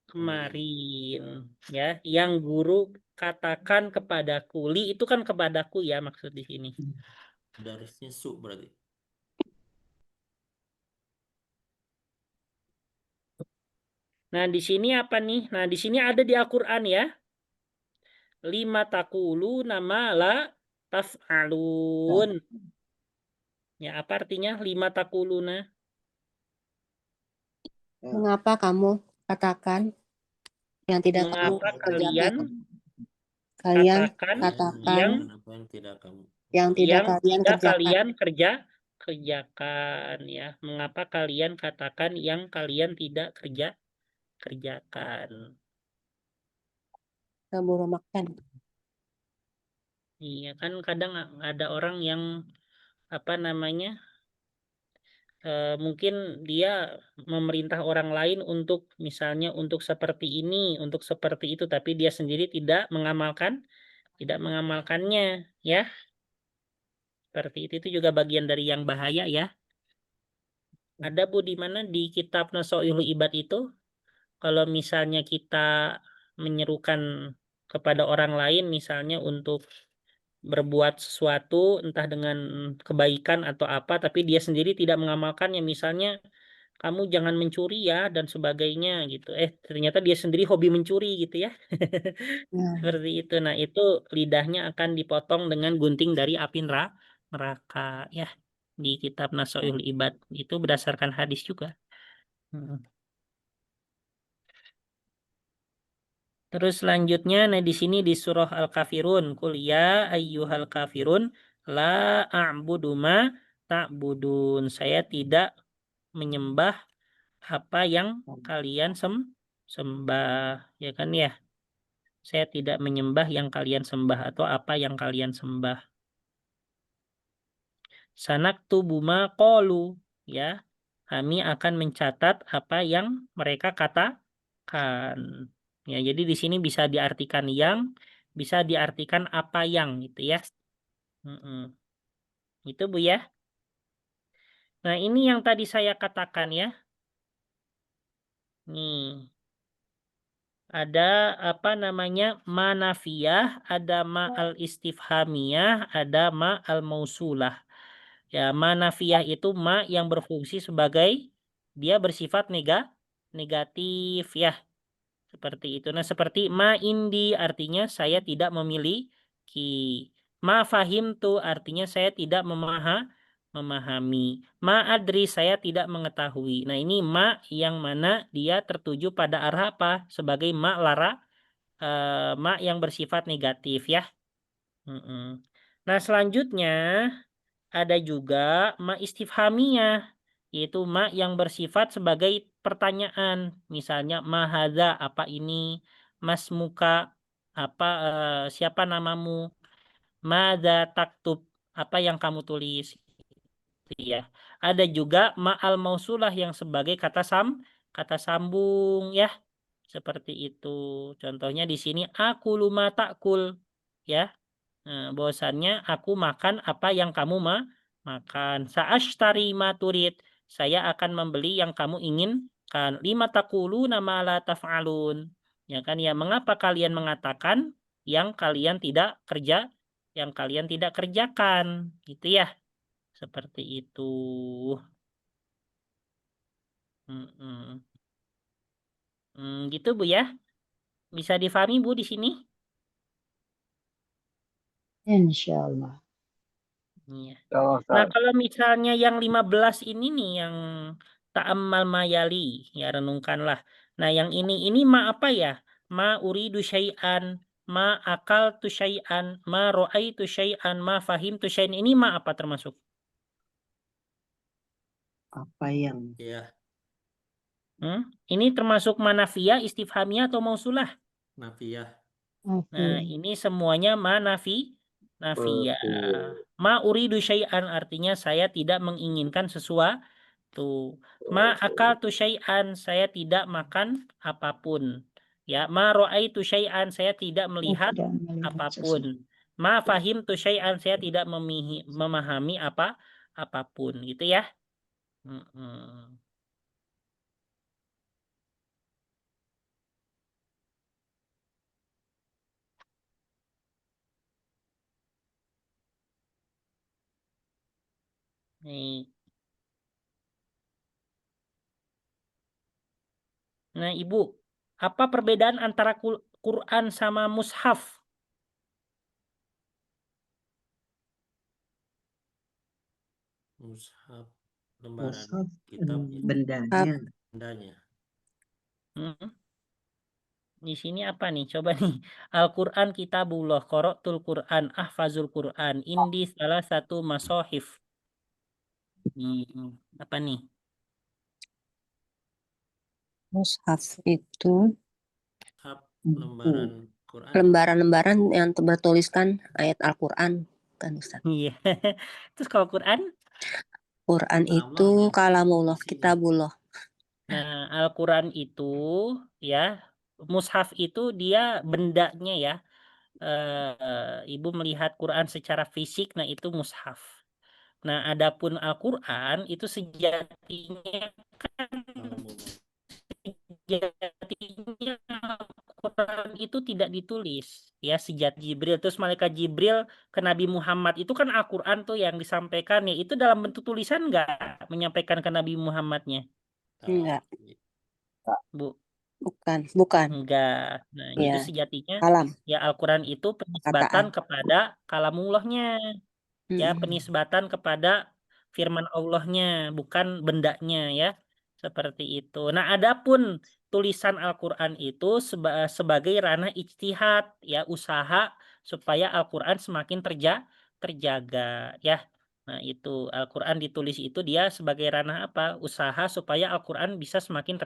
kemarin ya, yang guru katakan kepadaku. Li itu kan kepadaku ya maksud di sini. Darisnya su berarti. Nah, di sini apa nih? Nah, di sini ada di Al-Qur'an ya. Lima takulu nama la taf'alun. Ya, apa artinya lima takuluna? mengapa kamu katakan yang tidak kamu Mengapa kerjakan? kalian Katakan yang Apa yang tidak kamu tidak kalian kerjakan. kalian kerjakan ya. Mengapa kalian katakan yang kalian tidak kerjakan? Keburu makan. Iya kan kadang ada orang yang apa namanya mungkin dia memerintah orang lain untuk misalnya untuk seperti ini, untuk seperti itu, tapi dia sendiri tidak mengamalkannya, ya. Seperti itu juga bagian dari yang bahaya ya. Ada Bu di mana di kitab Nasoihul Ibad itu kalau misalnya kita menyerukan kepada orang lain misalnya untuk berbuat sesuatu entah dengan kebaikan atau apa tapi dia sendiri tidak mengamalkannya, misalnya kamu jangan mencuri ya dan sebagainya gitu, ternyata dia sendiri hobi mencuri gitu ya. Seperti itu. Nah, itu lidahnya akan dipotong dengan gunting dari api neraka ya, di kitab Nasoihul Ibad itu berdasarkan hadis juga. Terus selanjutnya, nah di sini di surah Al-Kafirun, qul ya ayyuhal kafirun la a'budu ma ta'budun. Saya tidak menyembah apa yang kalian sembah, ya kan ya? Saya tidak menyembah yang kalian sembah atau apa yang kalian sembah. Sanaktubu ma qalu, ya. Kami akan mencatat apa yang mereka katakan. Ya, jadi di sini bisa diartikan yang, bisa diartikan apa yang gitu ya. Itu Bu ya. Nah, ini yang tadi saya katakan ya. Nih. Ada apa namanya? Manafiyah, ada ma al istifhamiyah, ada ma al mausulah. Ya, ma nafiyah itu ma yang berfungsi sebagai dia bersifat negatif ya. Seperti itu. Nah, seperti ma indi artinya saya tidak memiliki. Ma fahimtu artinya saya tidak memahami. Ma adri saya tidak mengetahui. Nah, ini ma yang mana dia tertuju pada arah apa? Sebagai ma ma yang bersifat negatif ya. Nah, selanjutnya ada juga ma istifhamiyah, yaitu ma yang bersifat sebagai pertanyaan. Misalnya ma hadza, apa ini? Mas muka, apa siapa namamu? Madza taktub, apa yang kamu tulis? Ya. Ada juga ma al mausulah yang sebagai kata sambung ya. Seperti itu. Contohnya di sini aku luma takul ya. Nah, bahwasannya aku makan apa yang kamu makan. Sa'ashtari ma turid. Saya akan membeli yang kamu inginkan. Lima taquluna ma la taf'alun. Ya kan ya, mengapa kalian mengatakan yang kalian tidak kerjakan, gitu ya. Seperti itu. Gitu Bu ya. Bisa difahami Bu di sini? Insya Allah. Iya. Kalau Nah, Ustaz, kalau misalnya yang 15 ini nih yang ta'ammal mayali, ya renungkanlah. Nah, yang ini ma apa ya? Ma uridu syai'an, ma akal tu syai'an, ma ro'aitu syai'an, ma fahim tu syai'an. Ini ma apa termasuk? Apa yang Ya, Ini termasuk manafiyah, istifhamiyah atau mausulah? nafiyah. Nah, ini semuanya nafiyah. Ma uridu syai'an artinya saya tidak menginginkan sesuatu. Ma akaltu syai'an saya tidak makan apapun. Ya, ma ro'aitu syai'an saya tidak melihat Tidak melihat sesuatu. apapun. Ma fahimtu syai'an saya tidak memahami apapun gitu ya. Nih. Nah, Ibu, apa perbedaan antara Quran sama mushaf? Mushaf, lembaran mushaf kitabnya, bendanya? bendanya. Di sini apa nih? Coba nih. Al-Quran kitabullah, qara'tul Quran, ahfazul Quran. Indi salah satu masohif. Apa nih? Mushaf itu Mushaf, Buku. lembaran Quran. lembaran-lembaran yang bertuliskan ayat Al-Quran kan Ustaz. Iya. Terus kalau Quran? Quran Kata itu Allah, kalamullah, isinya. kitabullah. Nah, Al-Quran itu ya, mushaf itu dia bendanya ya. Ibu melihat Quran secara fisik, nah itu mushaf. Nah, adapun Al-Quran itu sejatinya Kalamullah. Al-Quran itu tidak ditulis ya sejak Jibril. Terus malaikat Jibril ke Nabi Muhammad itu kan Al-Quran tuh yang disampaikan ya. Itu dalam bentuk tulisan nggak menyampaikan ke Nabi Muhammadnya? Enggak, Bu? bukan. Enggak. Nah, itu Ya, sejatinya kalam, ya Al-Quran itu penisbatan perkataan. kepada kalamullahnya. Ya, Mm-mm. penisbatan kepada firman Allahnya, bukan bendanya ya. Seperti itu. Nah, adapun tulisan Al-Quran itu sebagai ranah ijtihad, ya, usaha supaya Al-Quran semakin terjaga ya. Nah, itu Al-Quran ditulis itu dia sebagai ranah apa? Usaha supaya Al-Quran bisa semakin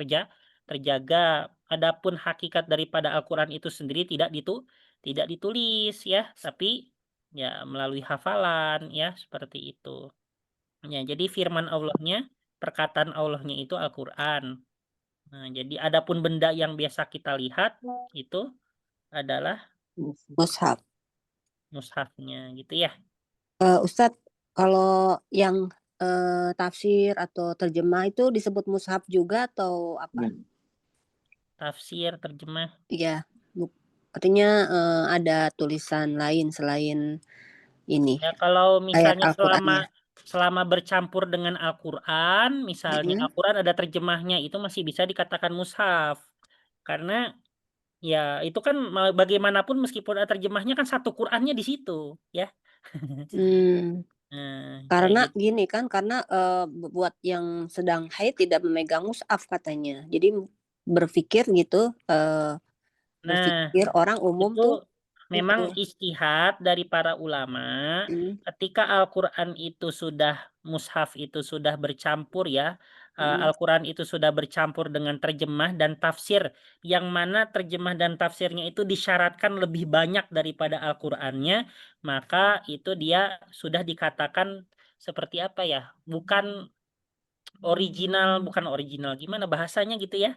terjaga. Adapun hakikat daripada Al-Quran itu sendiri tidak ditulis ya, tapi ya melalui hafalan ya seperti itu. Ya, jadi firman Allahnya, perkataan Allahnya itu Al-Quran. Nah, jadi adapun benda yang biasa kita lihat itu adalah Mushaf. mushafnya gitu ya. Ustadz, kalau yang tafsir atau terjemah itu disebut mushaf juga atau apa? Tafsir, terjemah. Iya, artinya ada tulisan lain selain ini Ya, kalau ayat misalnya Al-Qur'annya. selama bercampur dengan Al-Quran, misalnya Mm-mm. Al-Quran ada terjemahnya, itu masih bisa dikatakan mushaf. Karena ya itu kan bagaimanapun meskipun ada terjemahnya kan satu Qurannya di situ, ya. Hmm. Nah, kayak Karena gitu. gini kan, karena buat yang sedang haid tidak memegang mushaf katanya. Jadi berpikir gitu, Nah, berpikir orang umum itu tuh memang gitu. ijtihad dari para ulama. Mm, Ketika Al-Quran itu sudah mushaf itu sudah bercampur ya, mm, Al-Quran itu sudah bercampur dengan terjemah dan tafsir, yang mana terjemah dan tafsirnya itu disyaratkan lebih banyak daripada Al-Qurannya, maka itu dia sudah dikatakan seperti apa ya? Bukan bukan original, gimana bahasanya gitu ya.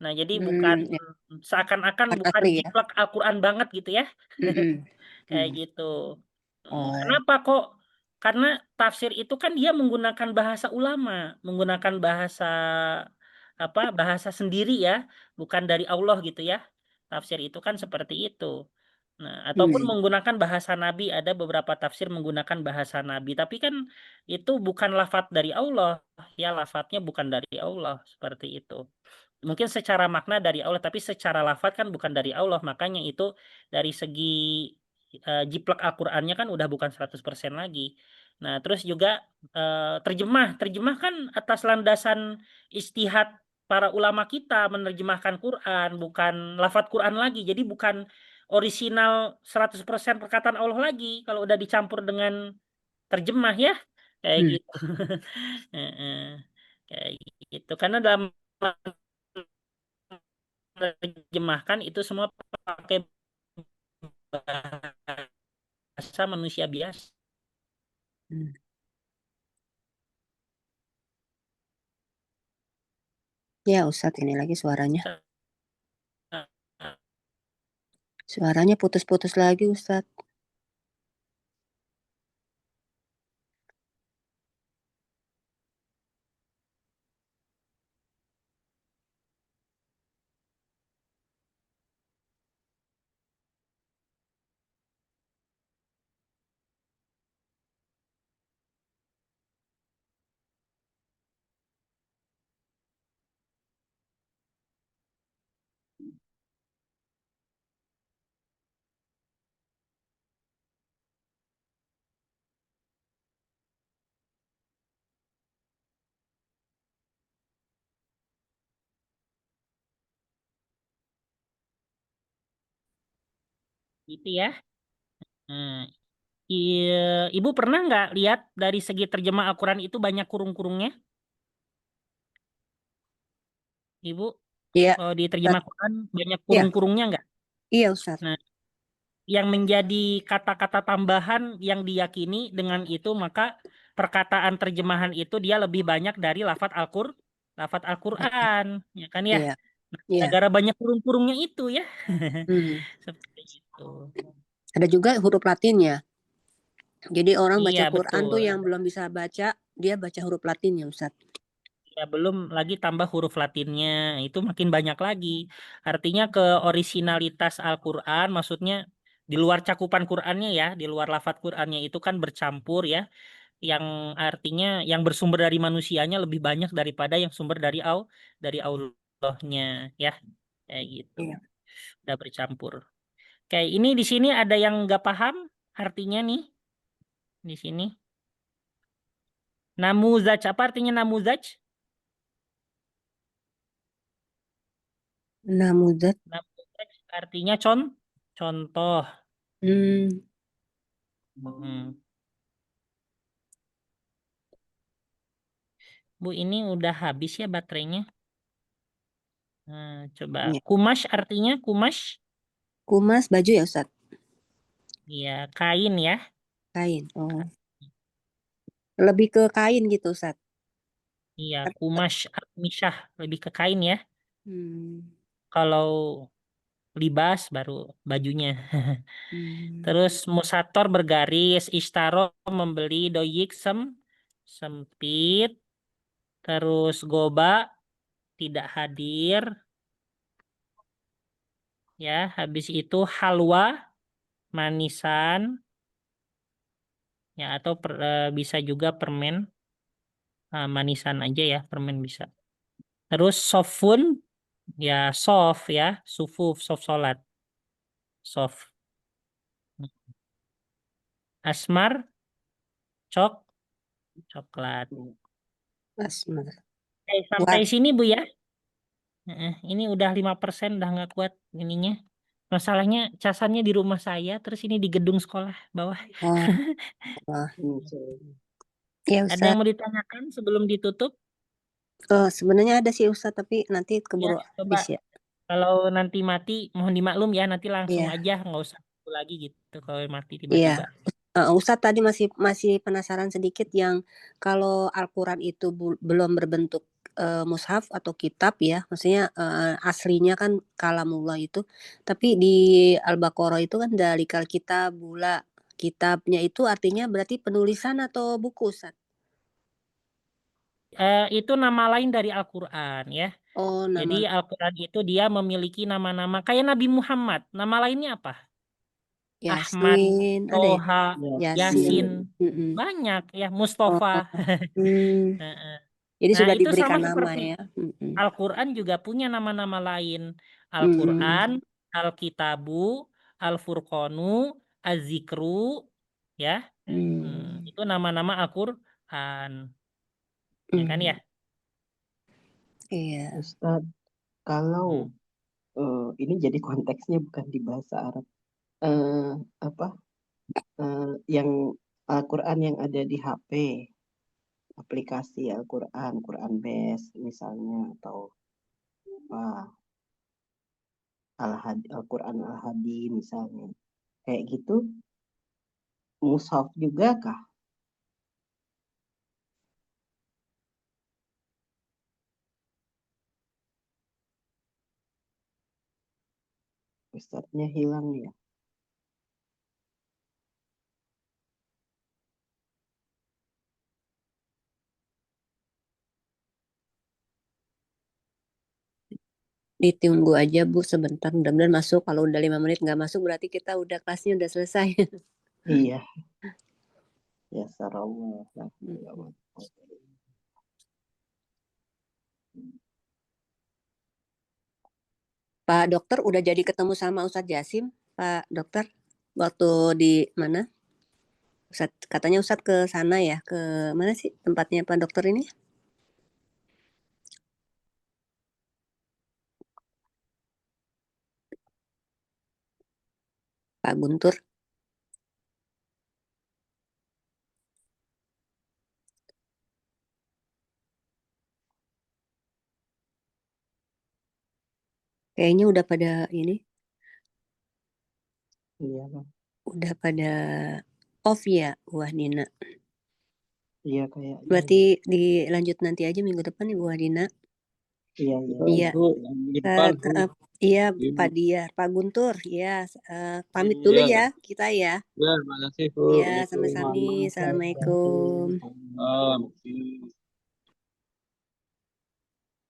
Nah, jadi bukan ya, seakan-akan bukan asli ya. jiplak Al-Quran banget gitu ya. Mm-mm. Kayak Mm. gitu. Oh, Kenapa kok? Karena tafsir itu kan dia menggunakan bahasa ulama, menggunakan bahasa bahasa sendiri ya, bukan dari Allah gitu ya. Tafsir itu kan seperti itu. Nah, ataupun mm. menggunakan bahasa Nabi, ada beberapa tafsir menggunakan bahasa Nabi, tapi kan itu bukan lafadz dari Allah, ya lafadznya bukan dari Allah, seperti itu. Mungkin secara makna dari Allah, tapi secara lafadz kan bukan dari Allah, makanya itu dari segi jiplak Al-Qur'annya kan udah bukan 100% lagi. Nah, terus juga terjemah kan atas landasan ijtihad para ulama kita menerjemahkan Quran, bukan lafadz Quran lagi. Jadi bukan orisinal 100% perkataan Allah lagi kalau udah dicampur dengan terjemah ya. Kayak Hmm. gitu. Heeh. Kayak gitu. Karena dalam menerjemahkan itu semua pakai bahasa manusia biasa. Hmm. Ya, Ustadz, ini lagi suaranya. Suaranya putus-putus lagi, Ustadz. Gitu ya. Nah, Ibu pernah nggak lihat dari segi terjemah Al-Quran itu banyak kurung-kurungnya? Ibu, Iya, kalau di terjemah Ustadz. Quran banyak Iya, kurung-kurungnya nggak? iya, Ustadz. Nah, yang menjadi kata-kata tambahan yang diyakini dengan itu, maka perkataan terjemahan itu dia lebih banyak dari lafadz Al-Quran, ya kan ya? Iya, Nah, iya. gara-gara banyak kurung-kurungnya itu ya. Hmm. Seperti itu. Ada juga huruf Latinnya. Jadi orang baca Iya, Quran betul. tuh yang belum bisa baca, dia baca huruf Latinnya, Ustadz. Ya, belum lagi tambah huruf Latinnya, itu makin banyak lagi. Artinya ke orisinalitas Al-Quran, maksudnya di luar cakupan Qurannya ya, di luar lafadz Qurannya itu kan bercampur ya, yang artinya yang bersumber dari manusianya lebih banyak daripada yang sumber dari Allahnya ya, kayak gitu. Iya. Udah bercampur. Kayak ini di sini ada yang nggak paham artinya nih di sini. Namuzaj, apa artinya namuzaj? Namuzat. Namuzaj artinya contoh. Hmm. Hmm. Bu, ini udah habis ya baterainya. Nah, coba Iya. kumash artinya kumash? Kumas baju ya, Ustadz? Iya, kain ya. Kain. Oh. Lebih ke kain gitu, Ustadz. Iya, kumash misah lebih ke kain ya. Hmm. Kalau libas baru bajunya. Hmm. Terus musator bergaris, istaro membeli, doyik sempit, terus goba tidak hadir, ya. Habis itu halwa manisan, Ya, atau bisa juga permen manisan aja ya, permen bisa. Terus sofun ya soft ya, sufuf soft salat. Soft. Asmar coklat. Asmar. Sampai War. sini Bu ya. Ini udah 5%, udah nggak kuat ininya. Masalahnya casannya di rumah saya, terus ini di gedung sekolah bawah. Oh, wah. Ya Ada yang Ustaz. mau ditanyakan sebelum ditutup? Sebenarnya ada sih Ustaz, tapi nanti Ya, keburu coba. habis ya. Kalau nanti mati, mohon dimaklum ya, nanti langsung Iya. aja, nggak usah lagi gitu kalau mati Iya. tiba-tiba. Ustadz tadi masih penasaran sedikit yang kalau Al-Quran itu belum berbentuk mushaf atau kitab ya, maksudnya aslinya kan kalamullah itu, tapi di Al-Baqarah itu kan dalikal kitabula, kitabnya itu artinya berarti penulisan atau buku Ustadz? Itu nama lain dari Al-Quran ya. Oh, Jadi nama Al-Quran itu dia memiliki nama-nama kayak Nabi Muhammad. Nama lainnya apa? Ahmad, Yasin, ada ya? Toha, Yasin. Yasin, Mm-mm. banyak ya, Oh, Mustafa. Heeh. jadi Nah, sudah itu diberikan sama nama seperti ya. Mm-mm. Al-Quran juga punya nama-nama lain. Mm-mm. Al-Quran, Al-Kitabu, Al-Furqanu, Az-Zikru, ya. Itu nama-nama Al-Quran. Ya kan ya? Iya. Ustadz, kalau ini jadi konteksnya bukan di bahasa Arab, yang Al-Quran yang ada di HP, aplikasi Al-Quran, Quran Base misalnya, atau apa, Al-Quran Al-Hadi misalnya, kayak gitu, mushaf juga kah? Ustadznya hilang ya. Ditunggu aja Bu sebentar, mudah-mudahan masuk. Kalau udah 5 menit nggak masuk berarti kita udah kelasnya udah selesai. Iya. Ya sarallah. Pak Dokter udah jadi ketemu sama Ustadz Jasim, Pak Dokter, waktu di mana? Katanya Ustadz ke sana ya, ke mana sih tempatnya Pak Dokter ini? Pak Guntur. Kayaknya udah pada ini. Iya Bang. Udah pada off ya, Wah Dina. Iya kayaknya. Berarti dilanjut nanti aja minggu depan ya Bu Dina. Iya. Iya. Bu, di depan Bu. Iya Ibu. Pak Diar, Pak Guntur, ya pamit dulu Iya. ya kita ya. Ya, makasih Bu. Ya, sama-sama. Assalamualaikum. Waalaikumsalam.